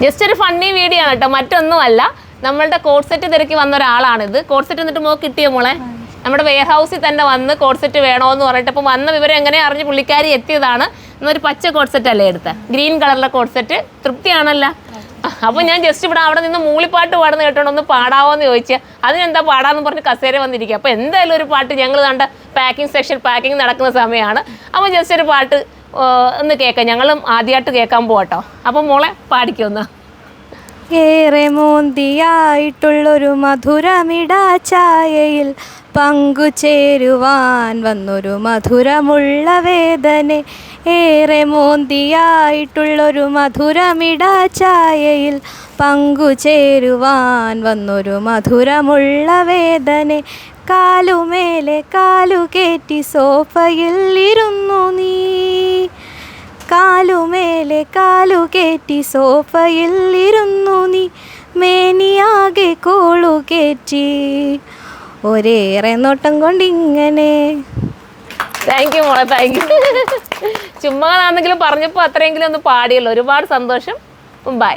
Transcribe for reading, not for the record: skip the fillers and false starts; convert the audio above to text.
Just ഒരു funny video ആണ് കേട്ടോ, മറ്റൊന്നുമല്ല. നമ്മളുടെ കോഡ് സെറ്റ് തിരക്കി വന്ന ഒരാളാണിത്. കോഡ് സെറ്റ് എന്നിട്ട് മോൾക്ക് കിട്ടിയോ മോളെ? നമ്മുടെ വെയർ ഹൗസിൽ തന്നെ വന്ന് കോഡ് സെറ്റ് വേണമെന്ന് പറഞ്ഞിട്ട് അപ്പോൾ വന്ന വിവരം എങ്ങനെ അറിഞ്ഞ് പുള്ളിക്കാരി എത്തിയതാണ്. എന്നൊരു പച്ച കോഡ് സെറ്റ് അല്ലേ എടുത്തത്, ഗ്രീൻ കളറിലെ കോഡ് സെറ്റ്. തൃപ്തിയാണല്ലോ. അപ്പോൾ ഞാൻ ജസ്റ്റ് ഇവിടെ അവിടെ നിന്ന് മൂളിപ്പാട്ട് പാടുന്ന കേട്ടോണ്ട് ഒന്ന് പാടാവോ എന്ന് ചോദിച്ചാൽ അതിനെന്താ പാടാന്ന് പറഞ്ഞ് കസേര വന്നിരിക്കുക. അപ്പോൾ എന്തായാലും ഒരു പാട്ട് ഞങ്ങൾ കണ്ട പാക്കിംഗ് സെക്ഷൻ പാക്കിംഗ് നടക്കുന്ന സമയമാണ്. അപ്പോൾ ജസ്റ്റ് ഒരു പാട്ട് ഒന്ന് കേൾക്കാം. ഞങ്ങളും ആദ്യമായിട്ട് കേൾക്കാൻ പോകട്ടോ. അപ്പം മോളെ പാടിക്കൊന്ന്. ഏറെ മോന്തിയായിട്ടുള്ളൊരു മധുരമിടാ ചായയിൽ പങ്കുചേരുവാൻ വന്നൊരു മധുരമുള്ള വേദന. ഏറെ മോന്തിയായിട്ടുള്ളൊരു മധുരമിടാ ചായയിൽ പങ്കുചേരുവാൻ വന്നൊരു മധുരമുള്ള വേദന. കാലുമേലെ കാലു കയറ്റി സോഫയിൽ ഇരുന്നു നീ, കാലുമേലെ കാലു കയറ്റി സോഫയിൽ ഇരുന്നു നീ, മേനിയാകെ കോളു കയറ്റി ഒരേറെ നോട്ടം കൊണ്ടിങ്ങനെ. താങ്ക് യു മോളെ, താങ്ക് യു. ചുമ്മാ ആണെങ്കിലും പറഞ്ഞപ്പോൾ അത്രയെങ്കിലും ഒന്ന് പാടിയല്ലോ. ഒരുപാട് സന്തോഷം. ബൈ.